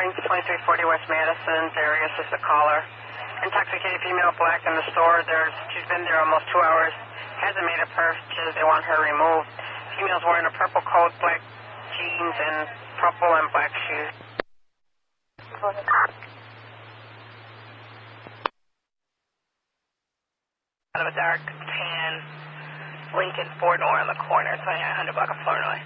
Springs, 2340 West Madison. Darius is the caller. Intoxicated female black in the store. She's been there almost 2 hours. Hasn't made a purchase. They want her removed. Female's wearing a purple coat, black jeans, and purple and black shoes. Out of a dark tan Lincoln 4-door on the corner, 2900 block of Flournoy.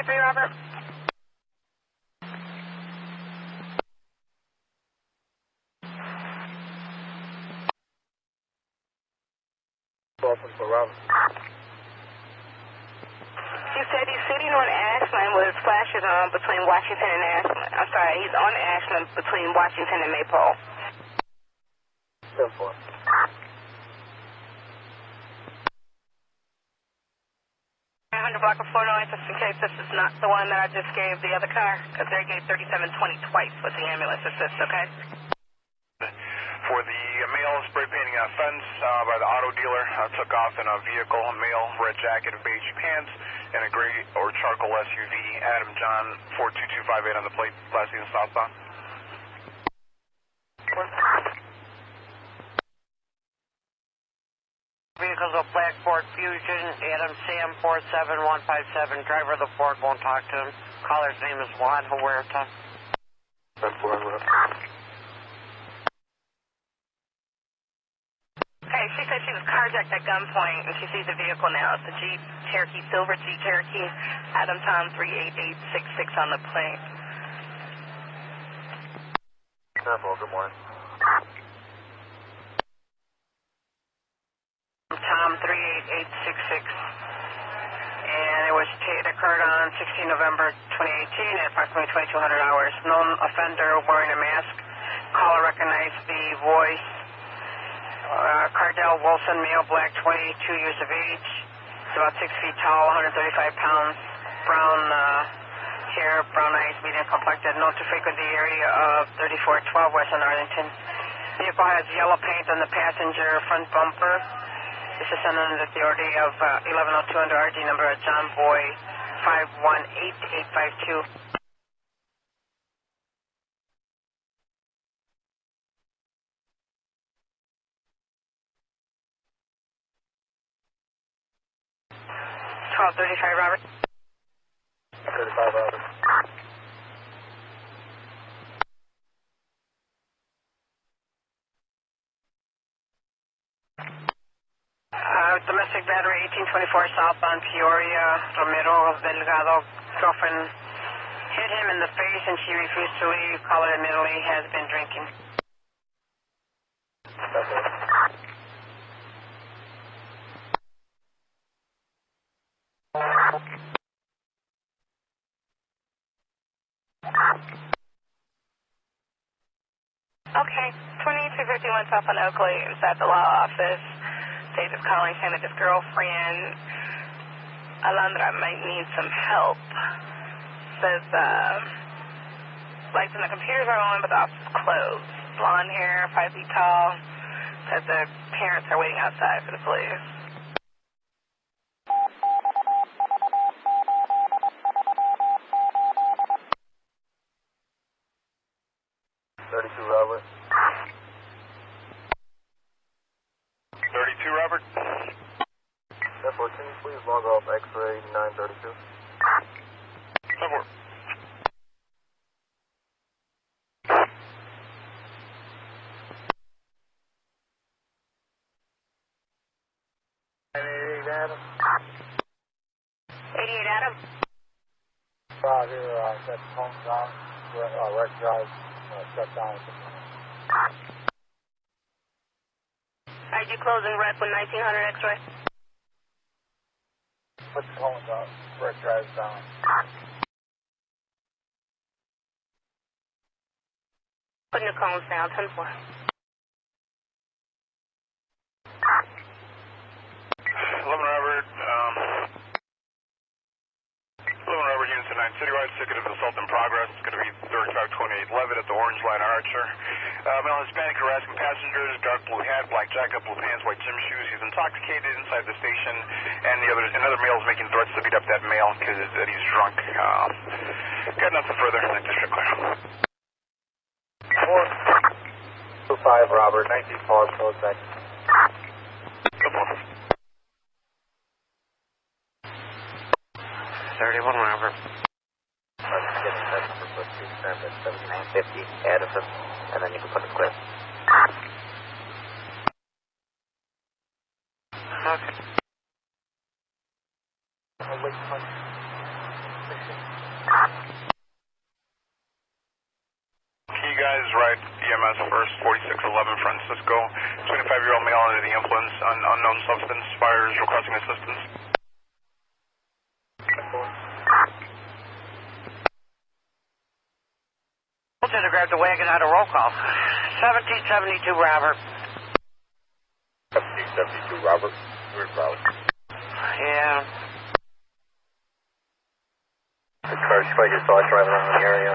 Robert. Open for Robert. He said he's sitting on Ashland with his flashes on between Washington and Ashland. I'm sorry, he's on Ashland between Washington and Maypole. 10-4. Block of Flournoy, just in case this is not the one that I just gave the other car, because they gave 3720 twice with the ambulance assist, okay? For the male spray painting a fence by the auto dealer, took off in a vehicle, male, red jacket and beige pants, and a gray or charcoal SUV, Adam John, 42258 on the plate, last seen southbound. Vehicles of black Ford Fusion, Adam Sam 47157. Driver of the Ford won't talk to him. Caller's name is Juan Huerta. 10-4. Okay, she said she was carjacked at gunpoint, and she sees the vehicle now. It's a Jeep Cherokee, silver Jeep Cherokee, Adam Tom 38866 on the plate. 10-4, good morning. Tom 38866. And it occurred on 16 November 2018 at approximately 2200 hours. Known offender wearing a mask. Caller recognized the voice. Cardell Wilson, male, black, 22 years of age. He's about 6 feet tall, 135 pounds. Brown hair, brown eyes, medium complected. Known to frequent the area of 3412 Western Arlington. Vehicle has yellow paint on the passenger front bumper. This is sent under the authority of 1102 under RG number John Boy 518852. Call 35 Robert. 35 Robert. Domestic battery 1824 southbound Peoria. Romero Delgado. Girlfriend hit him in the face and she refused to leave. Caller admittedly has been drinking. Okay, 2251 South on Oakley is at the law office. David's calling, saying that his girlfriend, Alondra, might need some help. Says, lights on the computers are on, but the office is closed. Blonde hair, 5 feet tall. Says the parents are waiting outside for the police. Robert. 32 Robert. Therefore, can you please log off X-ray 932? 10-4. Adam. 88 Adam. Here, set home down. Red drive, shut down. IG closing red with 1900 X-ray. Put the cones out. Red drive's down. Putting the cones down, 10-4. 11 Robert, 11 Robert, units to 9 City Ride, ticket of assault in progress. It's going to be 3528 Levitt at the Orange Line Archer. Male Hispanic harassing passengers, dark blue hat, black jacket, blue pants, white gym shoes. He's intoxicated inside the station, and another male is making threats to beat up that male because he's drunk. Got nothing further. District clear. 425 Robert, 19 pause, close back. 31 Robert. Let's get that number for 7950 Addison, and then you can put the clip. Okay. Key guys, right, EMS first, 4611 Francisco. 25-year-old male under the influence, unknown substance, fires, requesting assistance. To grab the wagon out of roll call. 1772 Robert. 1772 Robert, where's Robert? Yeah. The car spike is thought driving around the area.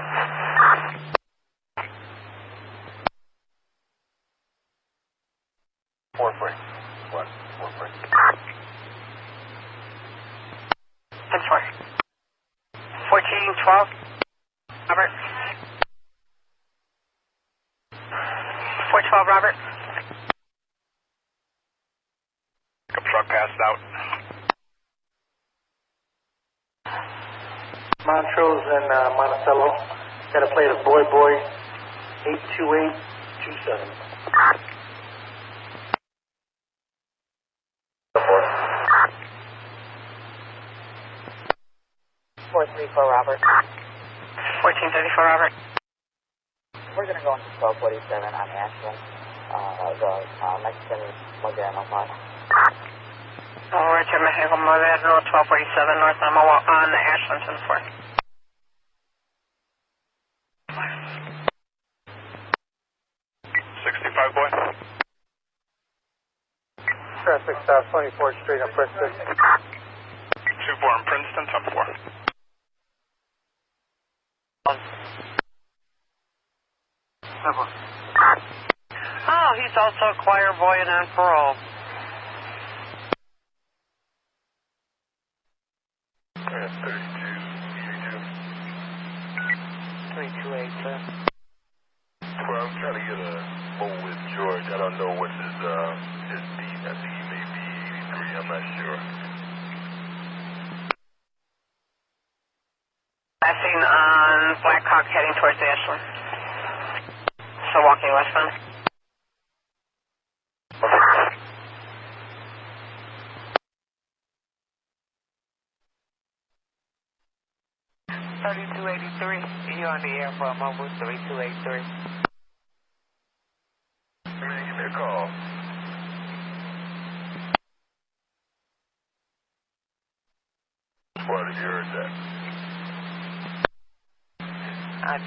Four free. What? 4 free. 1412. Robert. 412 Robert. Pickup truck passed out. Montrose and Monticello. Got a plate of Boy 82827. 434 Robert. 1434 Robert. We're going to go into 1247 on Ashland. The Mexican Moderno Park. Roger, Mexico Moderno, 1247 North Amo on the Ashland 4. $65 boy. Traffic stop 24th Street in Princeton. 24 in Princeton, 10-4. Oh, he's also a choir boy and on parole. Yeah, 32, 3287. Well, I'm trying to get a hold with George. I don't know what his beat. I think he may be 83. I'm not sure. Last seen on Blackhawk heading towards Ashland. So walking westbound. You're on the air for a moment, 3283. Give me a call. What did you heard that?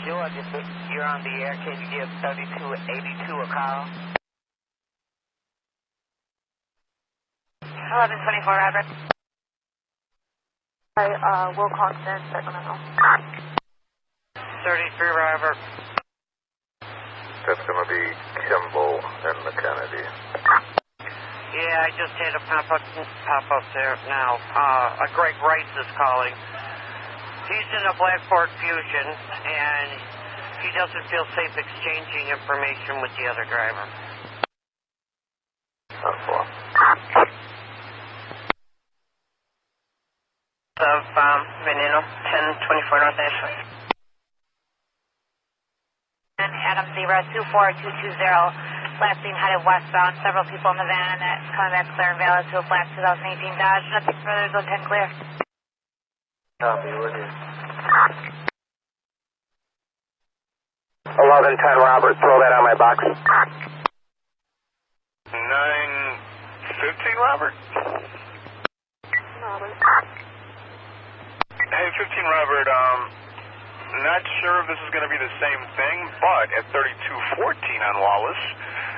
George, if you're on the air, can you give 3282 a call? 1124 Robert. Will Constant, Sacramento. 33 Robert. That's going to be Kimball and the Kennedy. Yeah, I just had a pop up there now. Greg Rice is calling. He's in a Blackboard Fusion, and he doesn't feel safe exchanging information with the other driver. 10-4. Of Veneno, 1024 North Ashland. And Adam Zebra 24220, last seen headed westbound. Several people in the van that's coming back clear and valid to a black 2018 Dodge. Nothing further, zone 10 clear. Copy, with you. 1110 Robert, throw that on my box. 915 Robert. Hey, 15 Robert, not sure if this is going to be the same thing, but at 3214 on Wallace,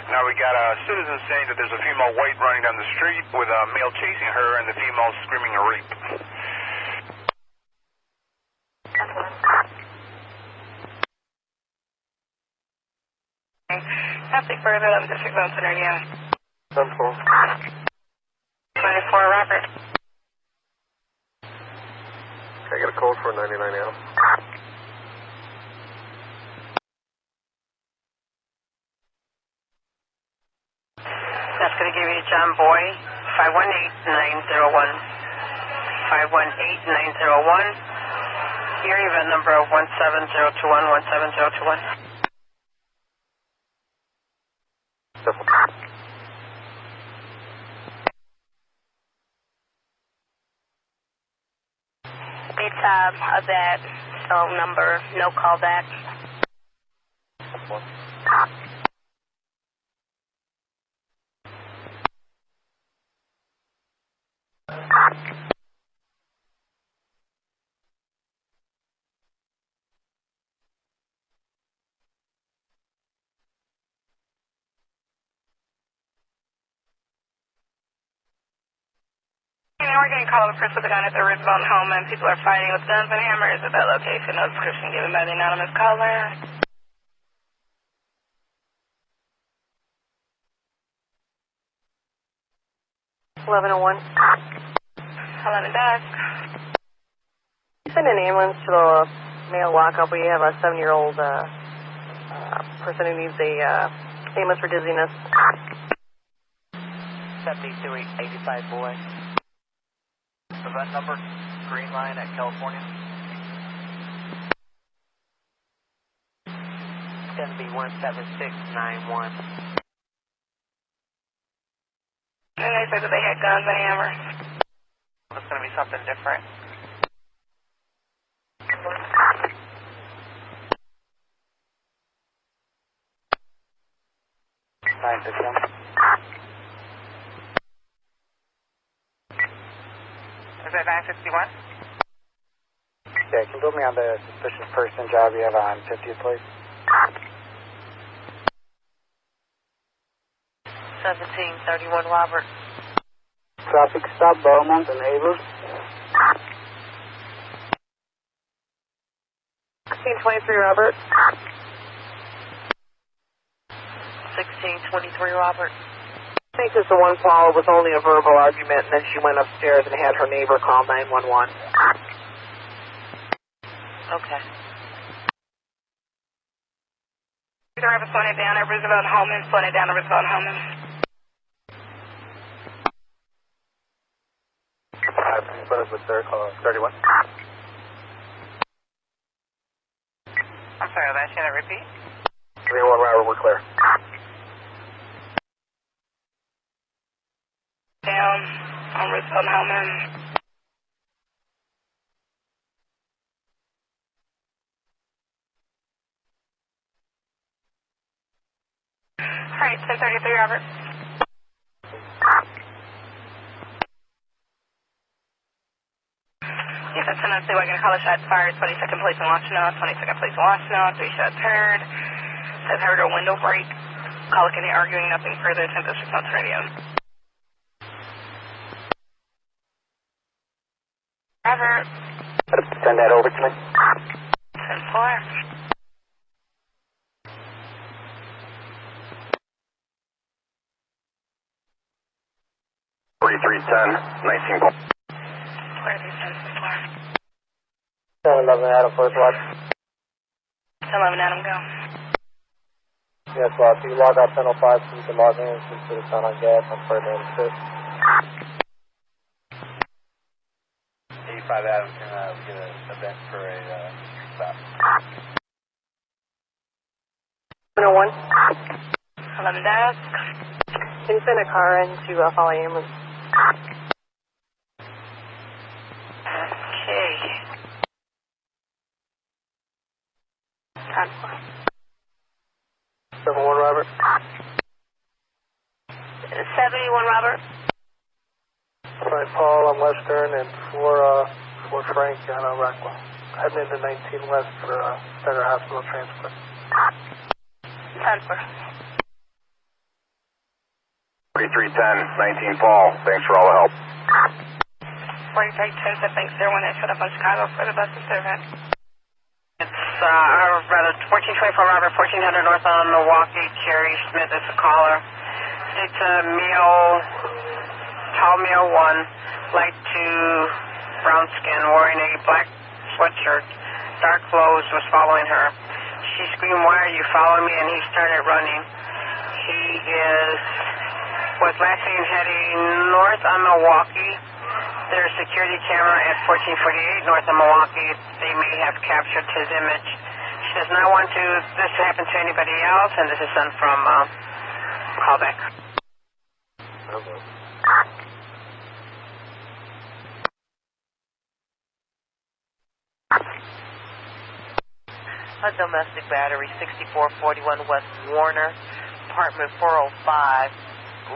now we got a citizen saying that there's a female white running down the street with a male chasing her and the female screaming a rape. Nothing further, 11 District Zone Radio. 10-4. 24, Robert. Can I get a code for 99 Adam? That's going to give you John Boy, 518-901. 518-901. Your event number of 17021, 17021. It's a bad phone number, no callback. We're getting a call of a person with a gun at the Roosevelt home, and people are fighting with guns and hammers at that location. No description given by the anonymous caller. 1101. 11 dusk. Send an ambulance to the male lockup. We have a 7-year-old person who needs a ambulance for dizziness. 7285 boy. Event number, Green Line at California. It's going to be 17691. And they said that they had guns and hammers. It's going to be something different. Is that 961? Yeah, can you put me on the suspicious person job you have on 50th, please? 1731 Robert. Traffic stop, Beaumont and Avers. 1623 Robert. 1623 Robert. I think this one call was only a verbal argument, and then she went upstairs and had her neighbor call 911. Okay. The driver slowing it down at Roosevelt Holman, slowing it down at Roosevelt Holman. Please put us with third call 31. I'm sorry, was that going to repeat? 31 Robert, we're clear. Down on Roosevelt Holman. All right, 1033 Robert. Yes, that's Tennessee. We're going to call a shots fired. 22nd Police in Washtenaw. 22nd Police in Washtenaw. 3 shots heard. Says heard a window break. Call it any arguing. Nothing further. 10th District Sounds Radio. Robert. Send that over to me. 10-4. 4310, 19 ball. 711 Adam, first watch. 11 Adam, go. Yes, boss. You log out 1005 so you can log in and see the sound on gas on third and fifth. 85 Adam can get an event for a stop. 101. 11 dusk. Can you send a car in to follow ambulance? Okay. Time for 71 Robert. 71 Robert. Right, Paul on Western and for Frank on Rockwell. Heading into 19 West for Center Hospital transfer. Time for 4310, 19 Paul. Thanks for all the help. 4310 said thanks to everyone that showed up on Chicago for the bus service. It's Arvada 1424 Robert, 1400 North on Milwaukee. Carrie Smith is the caller. It's a male, tall male 1, light 2, brown skin, wearing a black sweatshirt, dark clothes, was following her. She screamed, "Why are you following me?" And he started running. He was last seen heading north on Milwaukee. There's a security camera at 1448 north of Milwaukee. They may have captured his image. She does not want this to happen to anybody else, and this is sent from callback. Okay. A domestic battery, 6441 West Warner, apartment 405.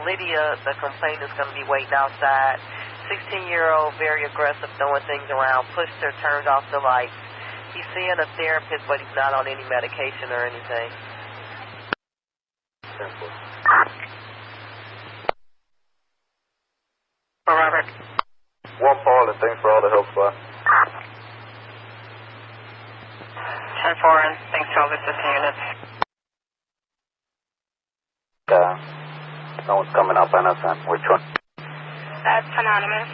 Lydia, the complaint, is going to be waiting outside. 16-year-old, very aggressive, throwing things around, pushed her, turned off the lights. He's seeing a therapist, but he's not on any medication or anything. Robert. One Paul, and thanks for all the help, bud. 10-4, and thanks to all the assistant units. No one's coming up on us, on which one? That's anonymous.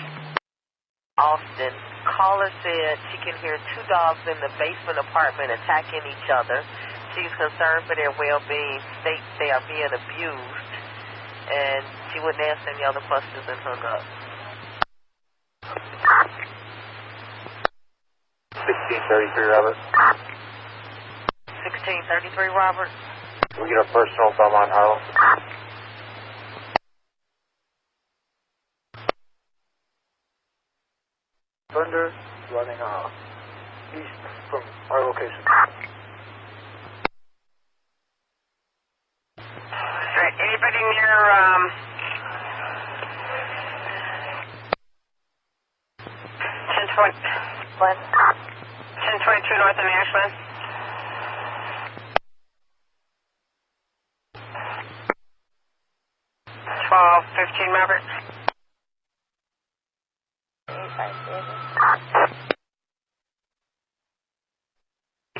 Austin, caller said she can hear 2 dogs in the basement apartment attacking each other. She's concerned for their well-being, states they are being abused, and she wouldn't ask any other questions and hung up. 1633, Robert. 1633, Robert. Can we get a personal from on Harlow? Thunder running east from our location. Alright, anybody near 1022 north of Ashland? Twelve 15 Robert.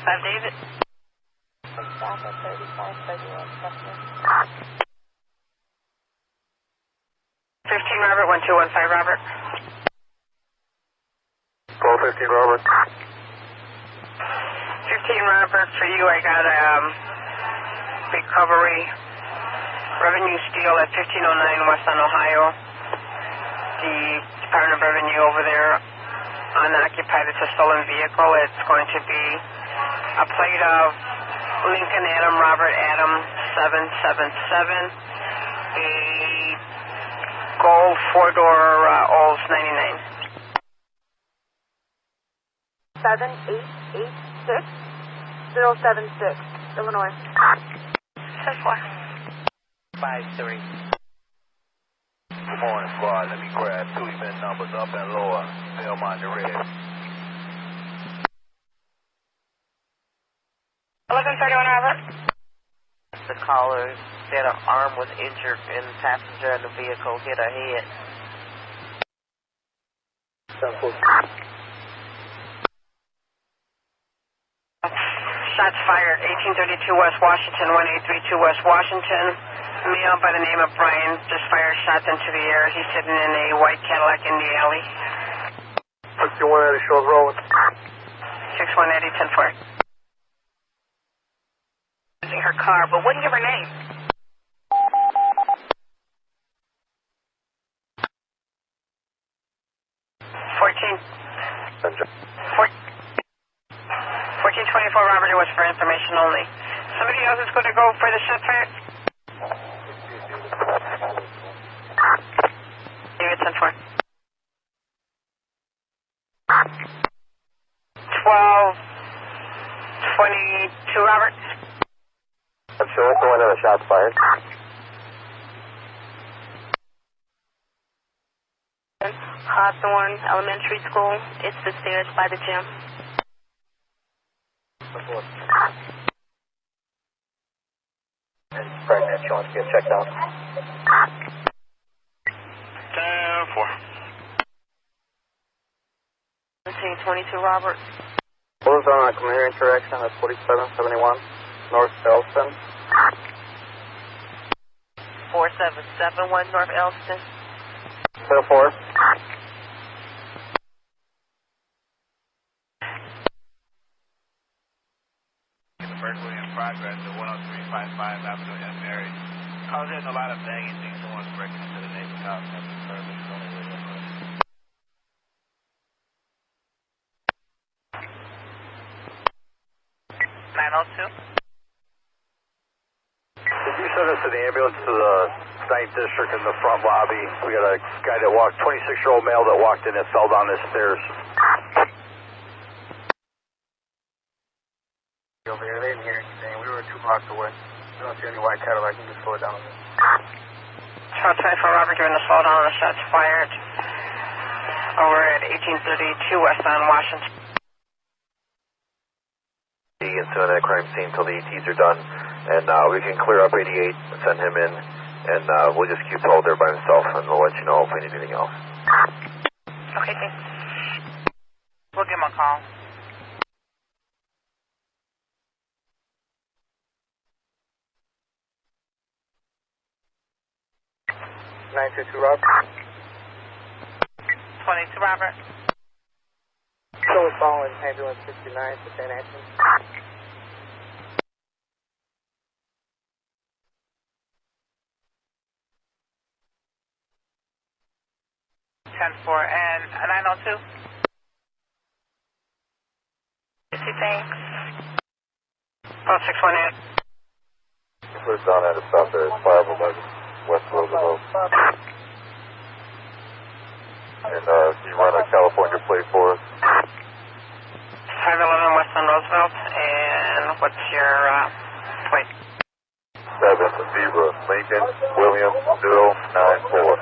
5 David. 15 Robert, 1215 Robert. 1215 Robert. 15 Robert, for you I got recovery revenue steal at 1509 West on Ohio. The Department of Revenue over there unoccupied. It's a stolen vehicle. It's going to be a plate of Lincoln Adam Robert Adam 777, a gold 4-door Olds 99. 7886076, Illinois. 10-4. 53. Good morning, squad. Let me grab 2 event numbers up and lower. Belmont to red. 1131 Robert. The caller said her arm was injured and the passenger in the vehicle hit her head. 10-4. Shots fired, 1832 West Washington, 1832 West Washington. Male by the name of Brian just fired shots into the air. He's sitting in a white Cadillac in the alley. 6180 Shores Road. 6180, 10-4. Using her car, but wouldn't give her name. Fourteen 1424 Robert, it was for information only. Somebody else is going to go for the shot fire? David 10-4. 1222 Robert. I'm sure it's one of the shots fired. Hawthorne Elementary School. It's the stairs by the gym. And pregnant, she wants to get checked out. 10-4. 1722 Robert. Closed on a community interaction at 4771 North Elston. 4771 North Elston. 04. Berkeley in progress at 10355 Avenue M. Mary. I was hitting a lot of banging things. Someone's breaking into the neighbor's house. That's the service going away real quick. 902. Did you send us an ambulance to the 9th District in the front lobby? We got a guy that walked, 26-year-old male that walked in and fell down the stairs. Over here, they didn't hear anything. We were 2 blocks away. I don't see any white Cadillac. You can just slow it down a bit. Charles 24 Robert giving the slowdown on the shots fired over at 1832 West on Washington. The incident at crime scene until the ETs are done, and we can clear up 88 and send him in, and we'll just keep hold there by himself, and we'll let you know if we need anything else. Okay, thanks. We'll give him a call. Robert. 22 Robert. So we're following ambulance 69 to St. Anthony. And 902. Thanks. 618. Cleared down at a stop there at 511 West Roosevelt. And can you run a California plate for us? 511 West on Roosevelt, and what's your plate? 7 Zebra, Lincoln, William, 094.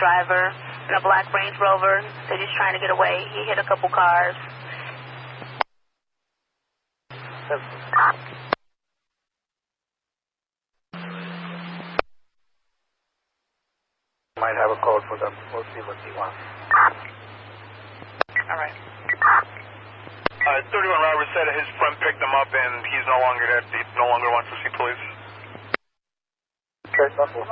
Driver in a black Range Rover. They're just trying to get away. He hit a couple cars. Might have a code for them. We'll see what he wants. All right. 31 Robert said his friend picked him up and he's no longer there. He no longer wants to see police. Okay, simple.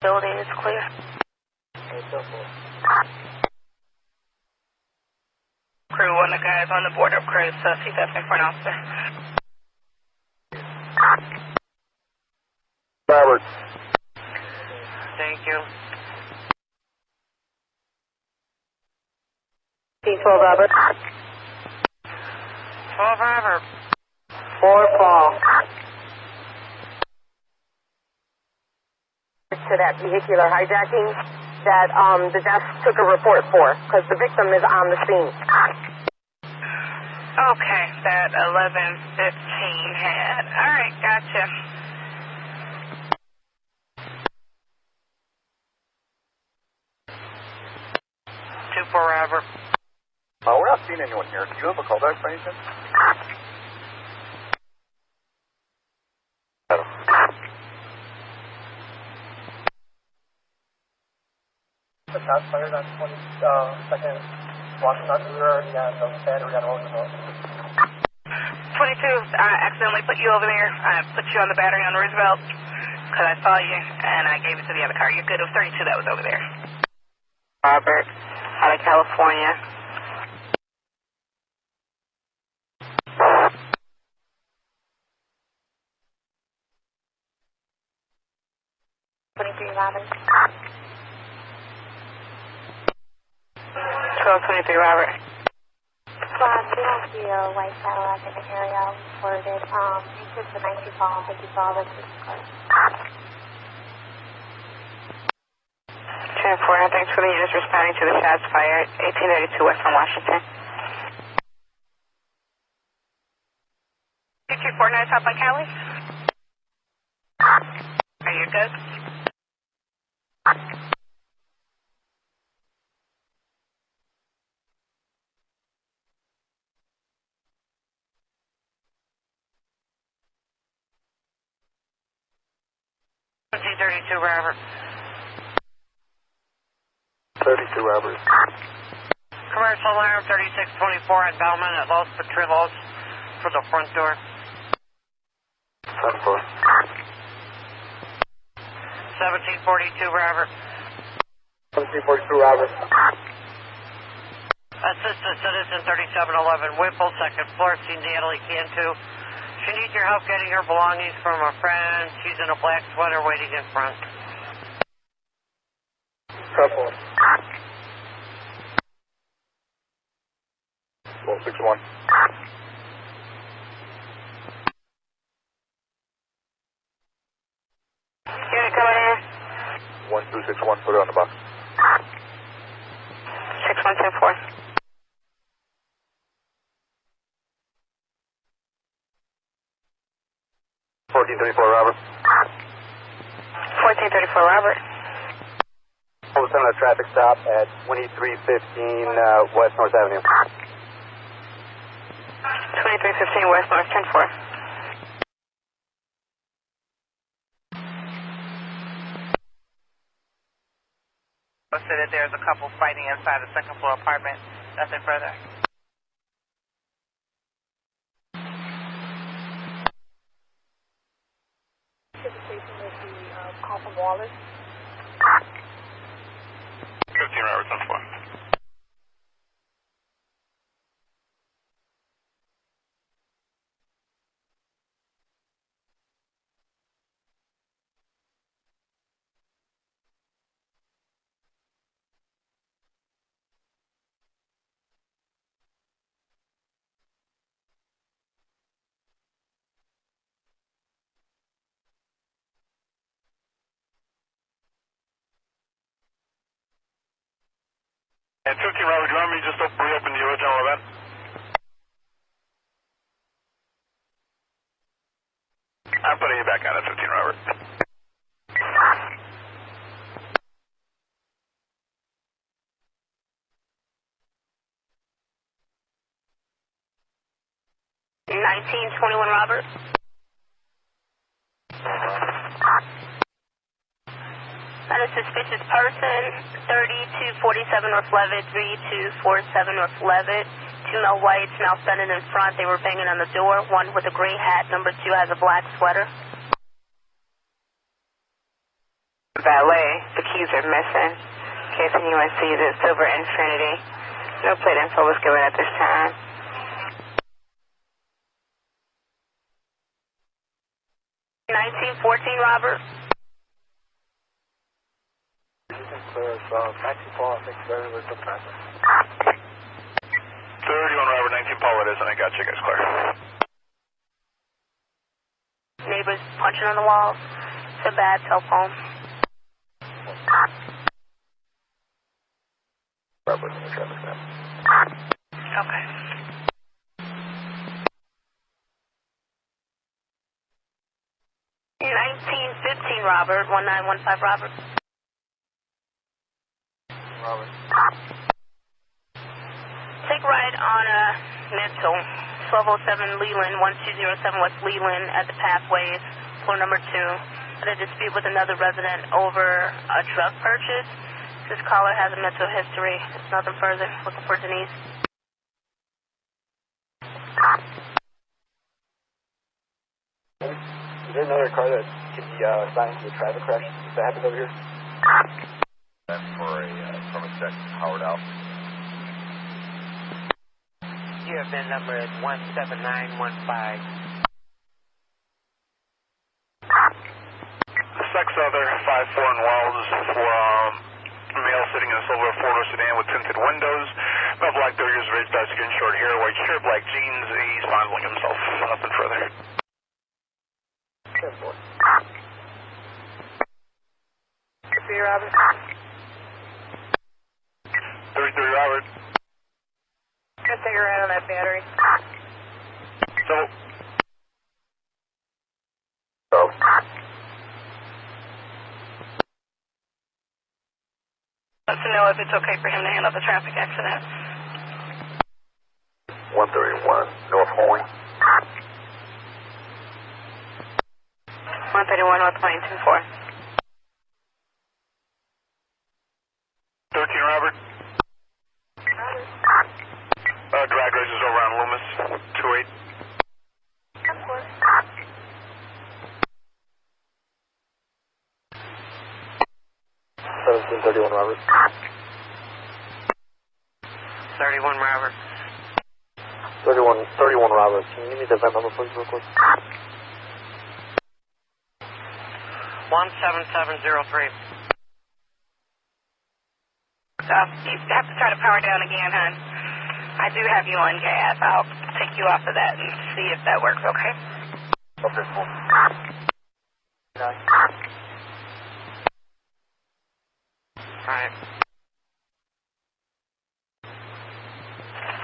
Building is clear. Okay, simple. Crew, one of the guys on the board of crew, so see that's in front officer. Robert. Thank you. C12 Robert. 12 Robert. 4 Paul. To that vehicular hijacking that the desk took a report for, because the victim is on the scene. Okay, that 1115 had. All right, gotcha. 24 Robert. We're not seeing anyone here. Do you have a callback by any chance? The shots fired on 22nd Washington. We were already on the battery on Roosevelt. 22, I accidentally put you over there. I put you on the battery on Roosevelt because I saw you, and I gave it to the other car. You're good. It was 32 that was over there. Robert, out of California. Robert. 1223 Robert. Squad, we don't see a white Cadillac in the area reported. It's just the 19 call, but you saw this car. 10-4, thanks for the units responding to the shots fired, 1882 West on Washington. 2249 South on Cali. Are you good? 1432 Robert. 32 Robert. Commercial alarm 3624 at Bellman at Los Petrillos for the front door. 10-4. 1742 Robert. 1742 Robert. Assistant Citizen 3711 Whipple, second floor, seen Natalie Cantu. She needs your help getting her belongings from a friend. She's in a black sweater waiting in front. 10-4. 1261. Unit coming in. 1261, put it on the box. 6124. 1434 Robert. 1434 Robert. Hold the center of traffic stop at 2315 West North Avenue. 2315 West North 104. Said that there's a couple fighting inside the second floor apartment. Nothing further. Station with the call from Wallace. 15 Robert, 10-4. And 15 Robert, do you want me to just reopen the original event? I'm putting you back on at 15 Robert. Robert. Not a suspicious person. 3247 North Levitt, 3247 North Levitt. Two male whites, male standing in front. They were banging on the door. One with a gray hat. Number two has a black sweater. Valet. The keys are missing. KFNUNC, the silver Infinity. No plate info was given at this time. Robert. You can clear us 19 Paul, I think very good traffic. 31 Robert, 19 Paul it is, and I got you guys clear. Neighbors punching on the walls. It's a bad cell phone. Robert, in the traffic stop. Okay. Robert, 1915 Robert. Robert. Take right on Mental, 1207 Leland, 1207 West Leland at the pathways, floor number 2. Had a dispute with another resident over a drug purchase. This caller has a mental history. It's nothing further. Looking for Denise. Is there another car that can be assigned to a traffic crash that happened over here? That's for from a check, Howard Alpha. Your VIN number is 17915. Sex other 5-4 in Wells for male sitting in a silver four-door sedan with tinted windows. About black 30 years of age, dark skin, short hair, white shirt, black jeans. He's fondling himself. Nothing further. 10-4. 3 Robert. 33 Robert. Good figure out on that battery. So. Let us know if it's okay for him to handle the traffic accident. 131 North Point. 131 North Plain 24. 13 Robert. Drag race is over on Loomis, 28. 1731 Robert. 31 Robert. 31 Robert. Can you give me the VIN number, please, real quick? 17703. You have to try to power down again, hon. I do have you on gas. I'll take you off of that and see if that works, okay? Okay, cool. Alright.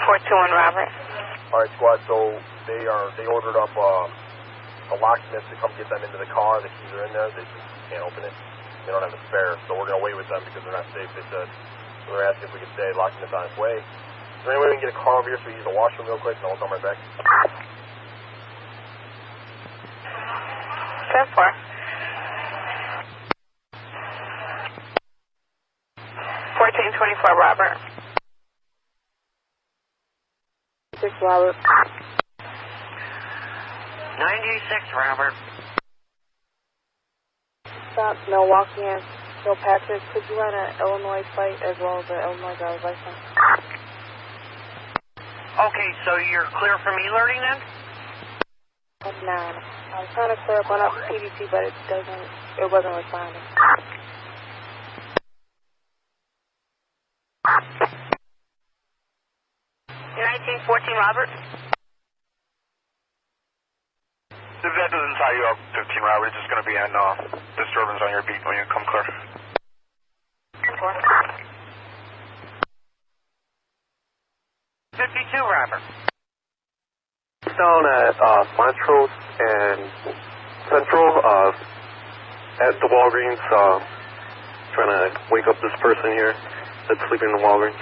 421 Robert. Alright, squad, so they ordered up a locksmith to come get them into the car. The keys are in there. They just can't open it. They don't have a spare, so we're going to wait with them because they're not safe. They said, so they're asking if we could stay. Locksmith's on his way. Is there any way we can get a car over here so we use the washroom real quick and then we'll come right back? 10-4. 1424 Robert. 6 Robert. 96 Robert. Stop Milwaukee and Kilpatrick. Could you run an Illinois plate as well as an Illinois driver's license? Okay, so you're clear from e-learning then? 9. I was trying to clear up on up PDT, but it wasn't responding. 1914 Robert. If that doesn't tie you up, 15 Robert, it's just going to be on disturbance on your beat when you come clear. 52 Robert. Down at Montrose and Central at the Walgreens, trying to wake up this person here that's sleeping in the Walgreens.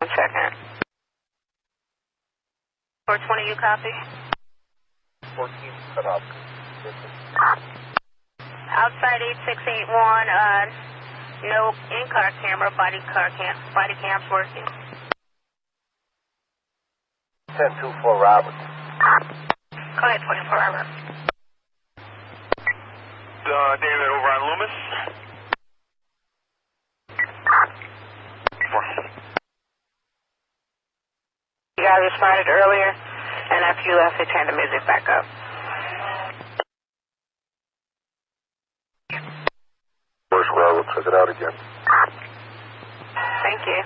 I'm checking. 420, you copy? 14, cut off. Outside 8681, no in-car camera, body cam's working. 1024 Robert. Go ahead, 24 Robert. David over on Loomis. 4. You guys responded earlier, and after you left, they turned the music back up. First Robert, check it out again. Thank you.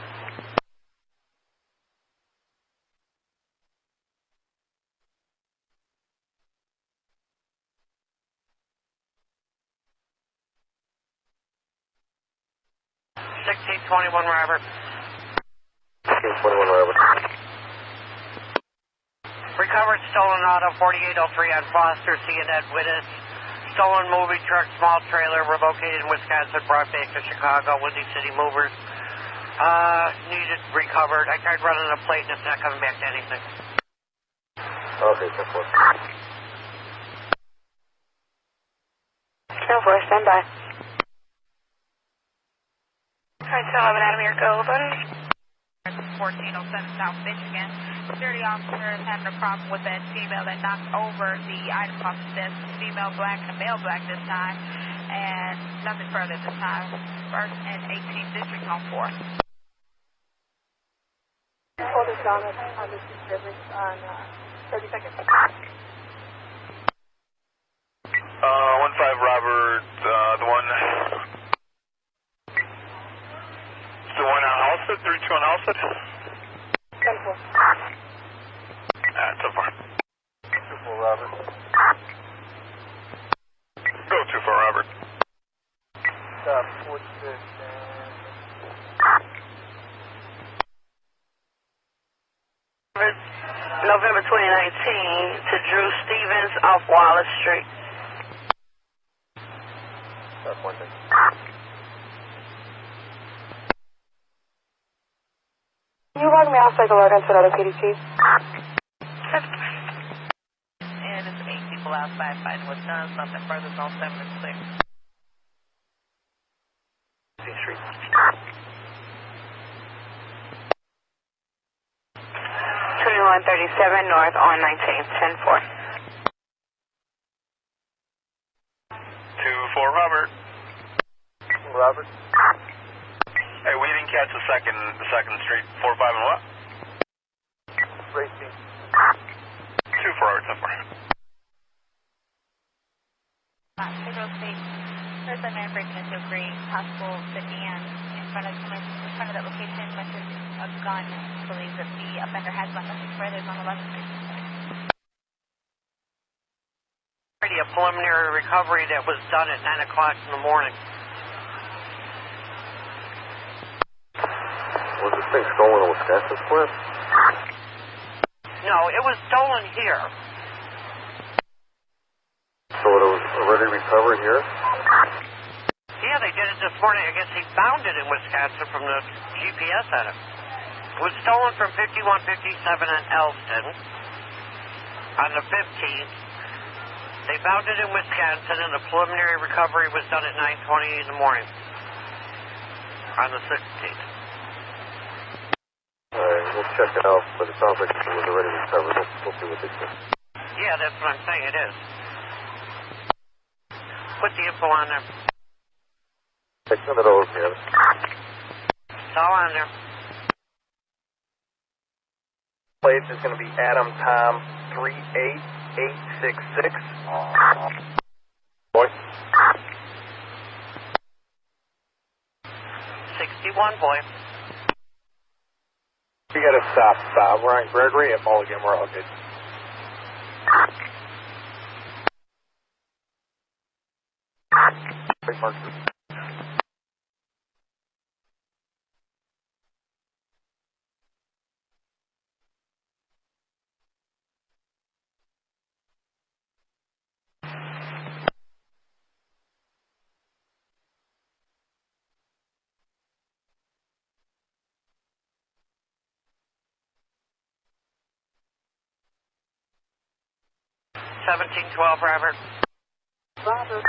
$1621 Robert. 1621 Robert. Recovered stolen auto 4803 on Foster, CNN witness. Stolen movie truck, small trailer. We're located in Wisconsin, brought back to Chicago. Windy City Movers. Needed recovered. I tried running a plate and it's not coming back to anything. Okay, 10-4. 10-4, stand by. Alright, 11 out of here, go, buddy. 1407 South Michigan. Security officer is having a problem with that female that knocked over the item off the desk. Female black and male black this time. And nothing further this time. 1st and 18th District on 4. Hold us down on this disturbance on 30 seconds. 15 Robert, the one on Halstead, 32 on Halstead? 10-4. So far. 24 Robert. Go 24 Robert. Stop 46 and... November 2019 to Drew Stevens off Wallace Street. That's one thing. Can you log me off so I can log into another PDT? And it's 8 people outside fighting with guns. Nothing further on 7 and 6. 19th Street. 2137 North on 19th, 10-4. 2-4 Robert. Robert. Hey, we didn't catch the second street. 4-5 and what? Racing. 2-4 Robert, 10-4. Federal State, there's a man breaking into a green, possible sedan in front of that location, mentions a gun, believes that the offender has one. Nothing further on 11th Street. A preliminary recovery that was done at 9 o'clock in the morning. Was this thing stolen in Wisconsin Square? No, it was stolen here. So it was already recovered here? Yeah, they did it this morning. I guess he found it in Wisconsin from the GPS on it. It was stolen from 5157 in Elston on the 15th. They found it in Wisconsin, and the preliminary recovery was done at 9:20 in the morning on the 16th. All right, we'll check it out, but it sounds like it was already recovered. We'll see what they say. Yeah, that's what I'm saying. It is. Put the info on there. Take some of those, man. It's all on there. Plates is going to be Adam Tom 38866. Boy. 61, boy. We got to stop. We're on Gregory and Mulligan. We're all good. Big mark. 1712, Robert. Robert.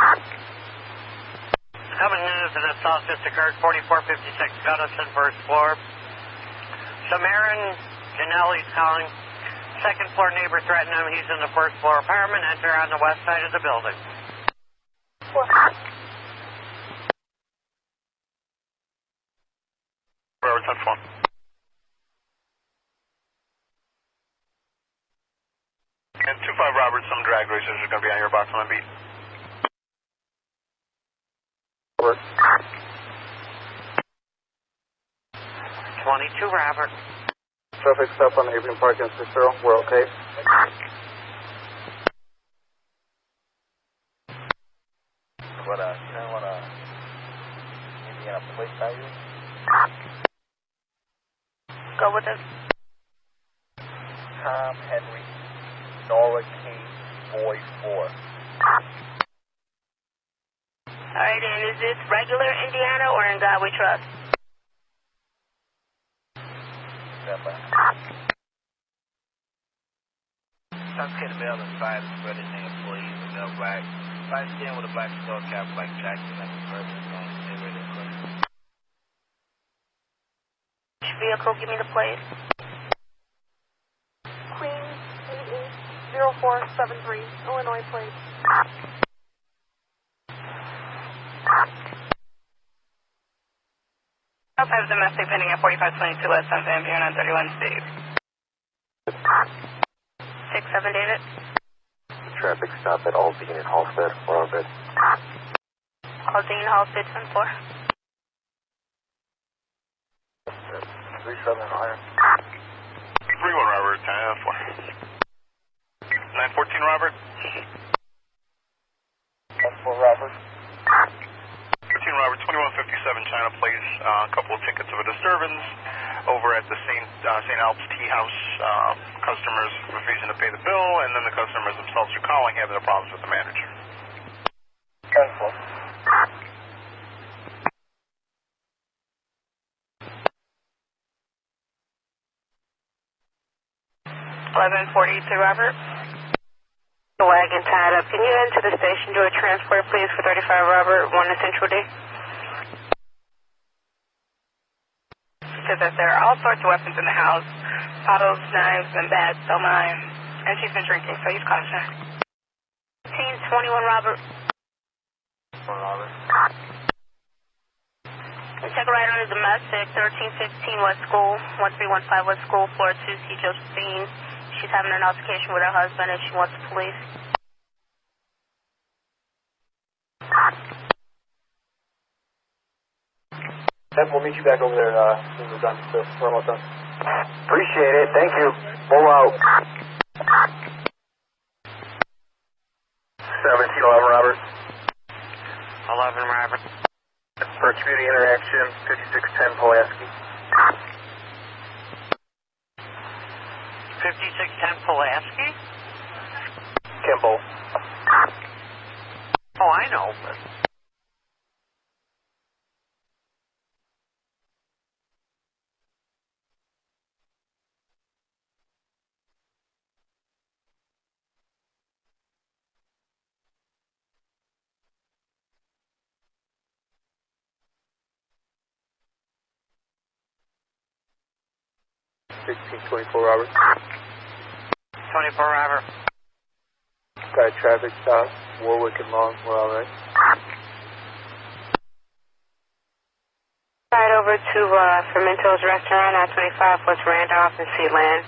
Coming in as an assault just occurred, 4456 Gunnison, first floor. Samarin Janelli's calling. Second floor neighbor threatened him. He's in the first floor apartment. Enter on the west side of the building. Robert, 10-4. And 2-5 Robert, some drag racers are going to be on your box on the beat. Robert. 22, Robert. Traffic stop on Abraham Park and Cicero. We're okay. What, you know what, Indiana plate value? Go with it. Tom Henry, Nora King, Boy 4. Alright, and is this regular Indiana or in God We Trust? South Kid Bell inside the spread his name, please, with no black. Light skin with a black skull cap like Jackson, like the person is going to stay ready to play. Which vehicle? Give me the plate. Queen 880473, Illinois plate. South have domestic pending at 4522 West San Van on 31 Steve. 6-7 David. Traffic stop at Aldine and Halstead. We're all good. Aldine, Halstead, 10-4. 37 higher. 3-1 Robert, 10-4. 914 Robert. 10-4 Robert. 13 Robert, 2157 China Place. A couple of tickets of a disturbance over at the St. Alp's Tea House. Customers refusing to pay the bill, and then the customers themselves are calling, having the problems with the manager. 10-4. 1142 Robert. The wagon tied up. Can you enter the station, do a transport, please, for 35 Robert, 1 Essential D? said that there are all sorts of weapons in the house. Bottles, knives, and bats, don't mind. And she's been drinking, so use caution. 1821 Robert. Robert. Check a rider on the domestic, 1315 West School, 1315 West School, floor 2, see Josephine. She's having an altercation with her husband and she wants the police. We'll meet you back over there when we're done. So we're almost done. Appreciate it. Thank you. Roll out. 1711 Robert. 11 Robert. For community interaction, 5610 Pulaski. 5610 Pulaski? Kimball. Oh, I know, but... Robert. 24 Robert. Got a traffic stop, Warwick and Long, we're all right. Right over to Fermento's restaurant, I-25 West Randolph in Sealand.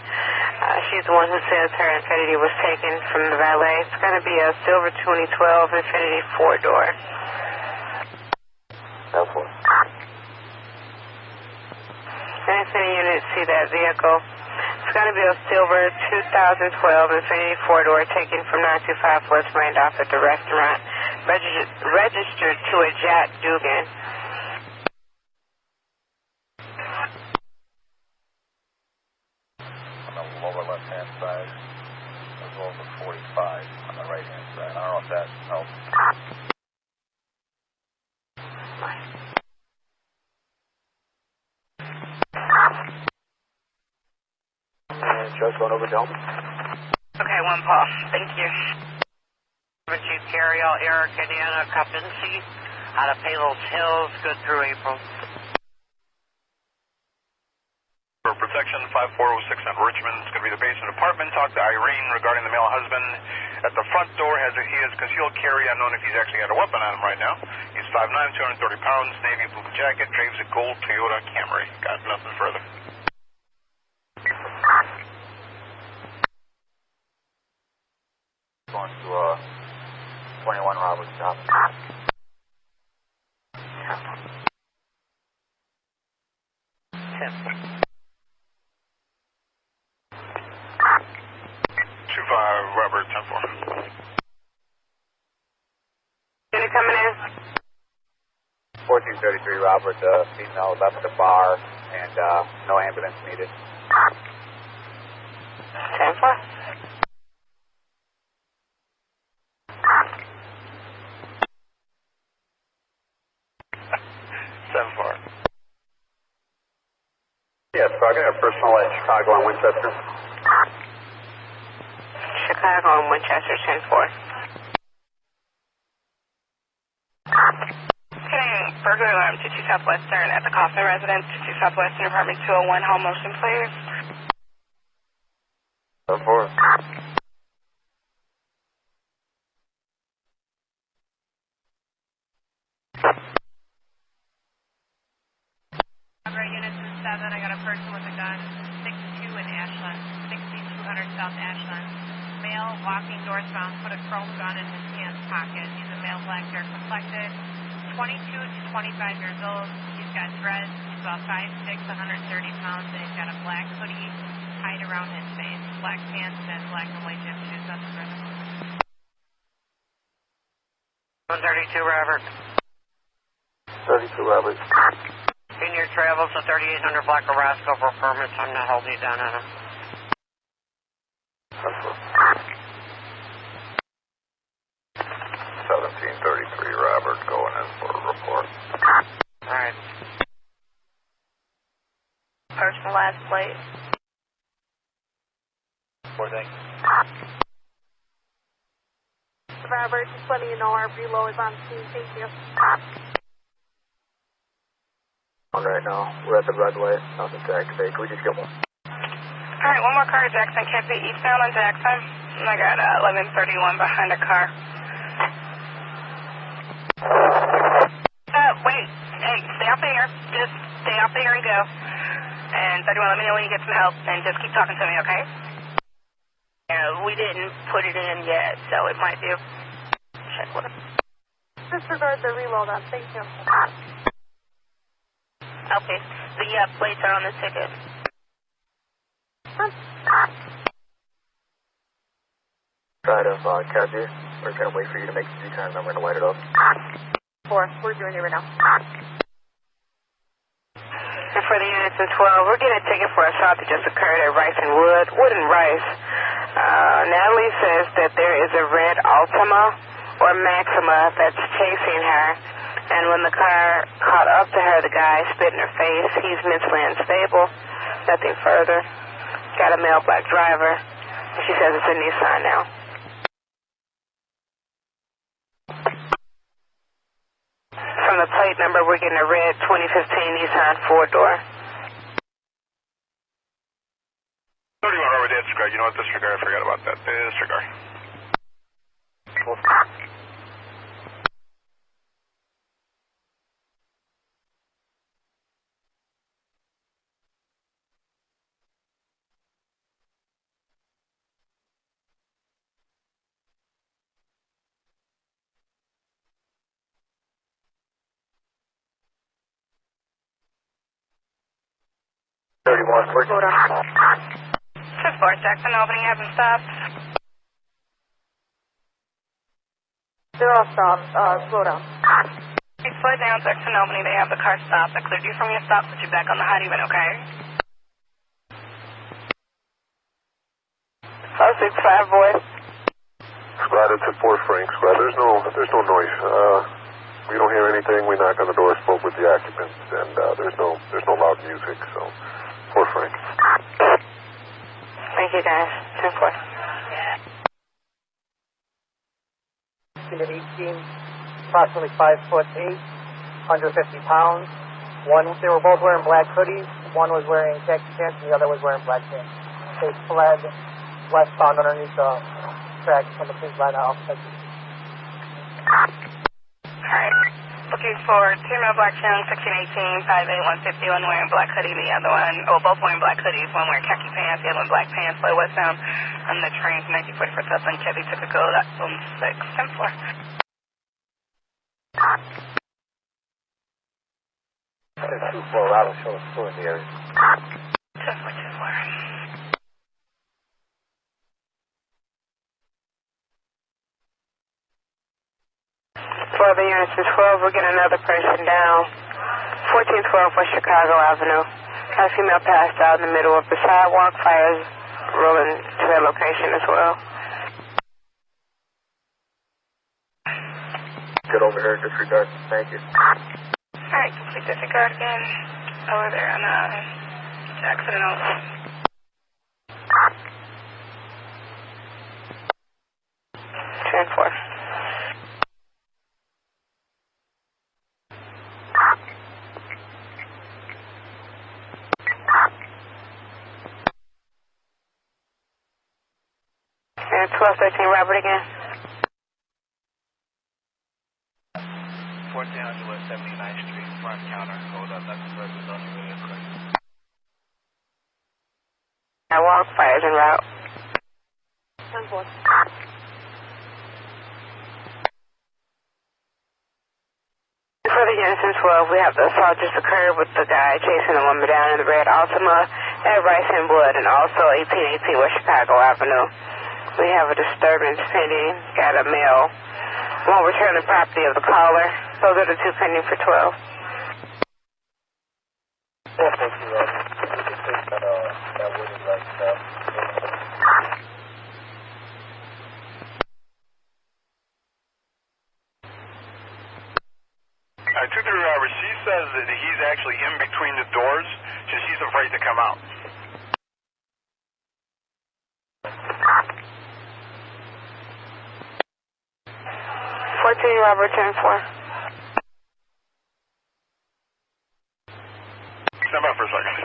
She's the one who says her Infiniti was taken from the valet. It's going to be a silver 2012 Infiniti 4-door. L4. Anything unit see that vehicle? It's going to be a silver 2012 Infiniti 4-door taken from 925 West Randolph at the restaurant. Registered to a Jack Dugan. On the lower left-hand side, as well as the 45 on the right-hand side. I don't know if that helps. Just going over to Elm. Okay, one Paul. Thank you. Chief Carryall, Eric, Indiana, Capincy, out of Palos Hills, good through April. For protection, 5406 on Richmond. It's going to be the basement apartment. Talk to Irene regarding the male husband. At the front door, he has concealed carry, unknown if he's actually got a weapon on him right now. He's 5'9", 230 pounds, navy blue jacket, drives a gold Toyota Camry. Got nothing further. Going to 21 Robert stop. 25 Robert 10-4. Unit coming in. 1433 Robert, female left the bar, and no ambulance needed. 10-4. Yes, so I got a personal at Chicago and Winchester. Chicago and Winchester, 10-4. Okay, burglar alarm to 2 Southwestern at the Kaufman residence, 2 Southwestern, apartment 201, home motion, please. 10-4. Unit 7, I got a person with a gun, 6'2" in Ashland, 6200 South Ashland. Male, walking northbound, put a chrome gun in his pants pocket. He's a male, black hair complected, 22 to 25 years old. He's got dreads, he's about 5'6", 130 pounds, and he's got a black hoodie tied around his face, black pants, and black and white gym shoes on the ground. 132 Robert. 32 Robert. In your travels, the 3800 Black Orozco for permits. I'm not holding you down on them. 1733 Robert going in for a report. All right. Personalized plate. Thanks. Robert, just letting you know our reload is on scene. Thank you. On right now. We're at the red light. Nothing to activate. Can we just get one? Alright, one more car to Jackson. Can't be eastbound on Jackson. And I got 1131 behind a car. Wait. Hey, stay out there. Just stay out there and go. And 31, let me know when you get some help. And just keep talking to me, okay? Yeah, we didn't put it in yet, so it might do. Check with him. Disregard the reload on. Thank you. Okay. The plates are on the ticket. Try to catch you. We're going to wait for you to make a U-turn, and I'm going to light it up. 4, we're doing it right now. And for the units in 12, we're getting a ticket for a shot that just occurred at Rice and Wood and Rice. Natalie says that there is a red Altima or Maxima that's chasing her. And when the car caught up to her, the guy spit in her face. He's mentally unstable. Nothing further. Got a male black driver. She says it's a Nissan now. From the plate number, we're getting a red 2015 Nissan 4-door. 31 over disregard. You know what? Disregard. I forgot about that. Disregard. Cool. Hold on. 2-4, Jackson, opening hasn't stopped. They're all stopped. Slow down. Hey, slow down, Jackson, opening. They have the car stopped. I cleared you from your stop, put you back on the hot even, okay? 065, boy. Squad, it's at 4 Frank. Squad, there's no noise. We don't hear anything. We knocked on the door, spoke with the occupants, and there's no loud music. So, 4 Frank. Thank you, guys. 10-4. Unit 18, approximately 5'8", 150 pounds. They were both wearing black hoodies. One was wearing khaki pants, and the other was wearing black pants. They fled westbound underneath the tracks from the Kings Line out. Alright. Looking for 2 male black chins, 1618, 5'8", 150, one wearing black hoodie, the other one, both wearing black hoodies, one wearing khaki pants, the other one black pants, fled westbound on the train from 1944 Southland, Chevy took a go, that's 6, 10-4. There's 2-4 rattle show us in the area. 10-4, 10-4. For the units in 12, we're getting another person down. 1412 West Chicago Avenue. Got a female passed out in the middle of the sidewalk. Fires rolling to their location as well. Get over here, disregard. Thank you. Alright, complete disregard again. Over there on Jackson and Oak. 10-4. And 1213 Robert again. 1400 West 79th Street, front counter. Hold up, nothing further is only really occurring. Sidewalk, fires en route. 10-4. For the units in 12, we have the assault just occurred with the guy chasing the woman down in the red Altima at Rice and Wood, and also 1818 West Chicago Avenue. We have a disturbance pending. Got a male. Won't return the property of the caller. Those are the 2 pending for 12. Thank you, Roger. You can take that wooden right step. 2-3 Robert, she says that he's actually in between the doors, so she's afraid to come out. 14 Robert 10-4. stand by for a second.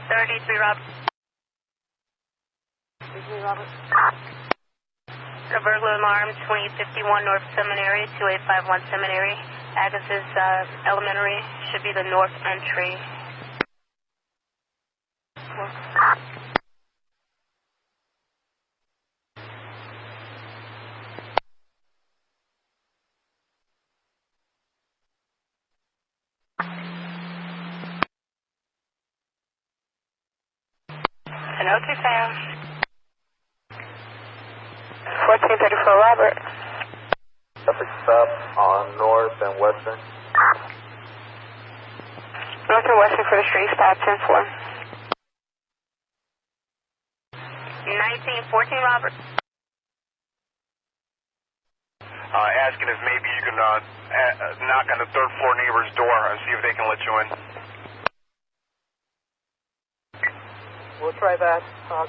33 Robert. 33 Robert. A burglar alarm, 2051 North Seminary, 2851 Seminary. Agassiz Elementary should be the north entry. An O2 Sam. 1434 Robert. Traffic stop on North and Western. North and Western for the street stop, 10-4. 1914 Robert. Asking if maybe you can knock on the third floor neighbor's door and see if they can let you in. We'll try that.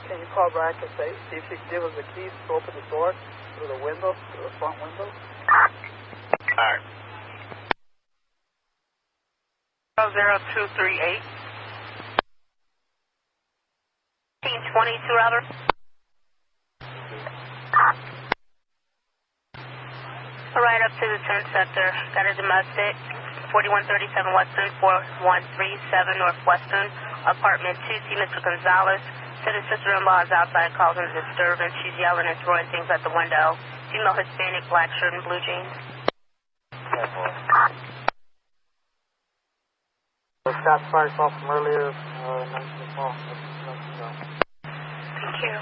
Can you call back and see if she can give us the keys to open the door through the window, through the front window? Alright. 0238. 1922 Robert. Right up to the 10th sector. Got a domestic. 4137 Western, 4137 Northwestern. Apartment 2C, Mr. Gonzalez. Said his sister-in-law is outside causing a disturbance. She's yelling and throwing things at the window. Female Hispanic, black shirt and blue jeans. The shots fired off from earlier. Thank you.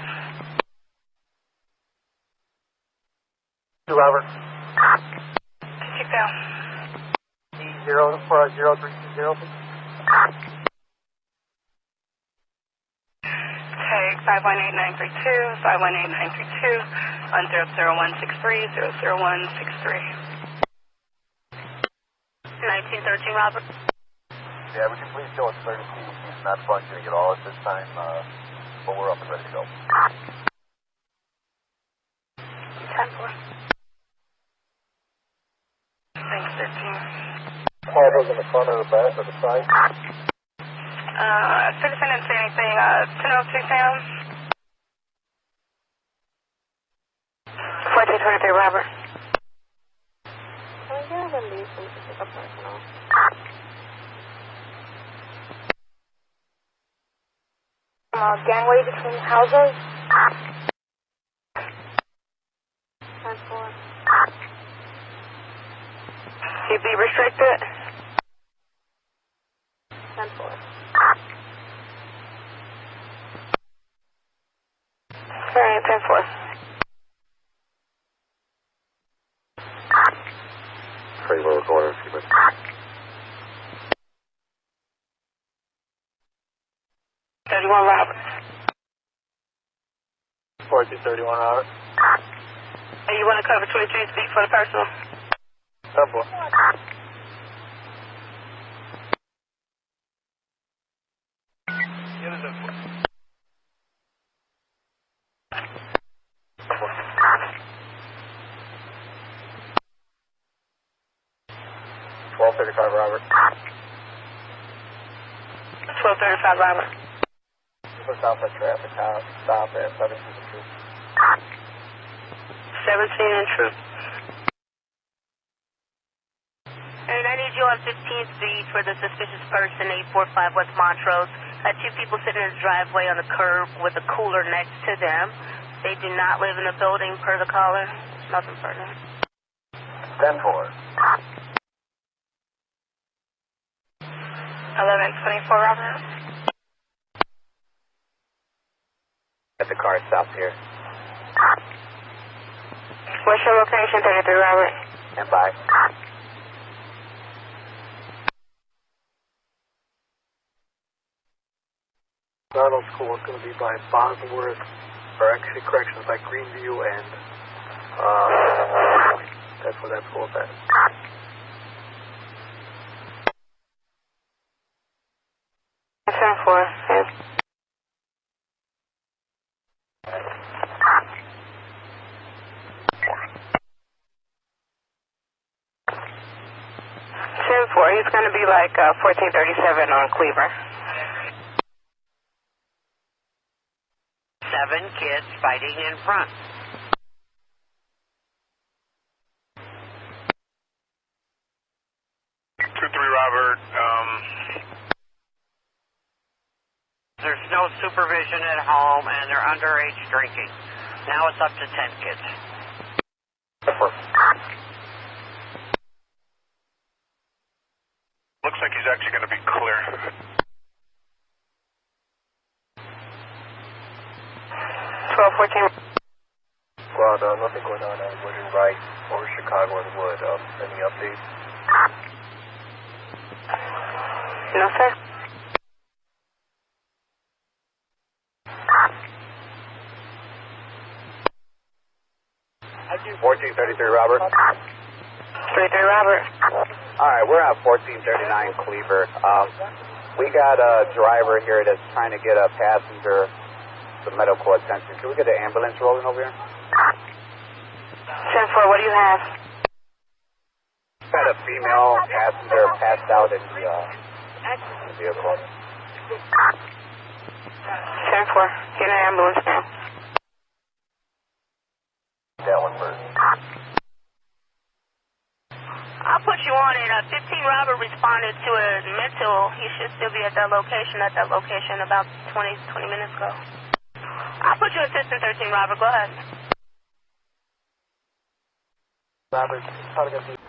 Robert. Keep down. D04030. Tag 518932, 518932, on 00163, 00163. 1913 Robert. Yeah, would you please show us 30 feet? He's not functioning at all at this time, but we're up and ready to go. 10-4. Thanks, 13. Car was in the front or the back or the side? Citizen didn't say anything. 1002 Sam. 1423 Robert. Can we get a release and pick up personal? Gangway between houses. 10-4. CB restricted. 10-4. Alright, 10-4. Afraid we're recording a few minutes. 31 Robert. 1431 Robert. Hey, you want to cover 23 speak for the personal? Double. Give us a... 1235 Robert. 1235 Robert. For Southwest traffic, stop at 17 and Troop. 17 and Troop. And I need you on 15th speed for the suspicious person, 845 West Montrose. Had two people sitting in his driveway on the curb with a cooler next to them. They do not live in the building per the caller. Nothing further. 10-4. 1124 Robert. At the car stopped here. What's your location, 33 Robert? And by. Donald School is going to be by Bosworth, or actually corrections by Greenview and that's where that school is at. 10-4, he's going to be like 1437 on Cleaver. 7 kids fighting in front. Robert. There's no supervision at home, and they're underage drinking. Now it's up to 10 kids. Looks like he's actually going to be clear. 1214. Squad, nothing going on at Wood and Wright or Chicago and Wood. Any updates? No, sir. 1433 Robert. 33 Robert. Alright, we're at 1439 Cleaver. We got a driver here that's trying to get a passenger some medical attention. Can we get an ambulance rolling over here? 10-4, what do you have? Got a female passenger passed out in the vehicle. 10-4, get an ambulance now. That one first. I'll put you on it. 15 Robert responded to a mental. He should still be at that location about 20 minutes ago. I'll put you in system 13 Robert. Go ahead. Robert, probably going to be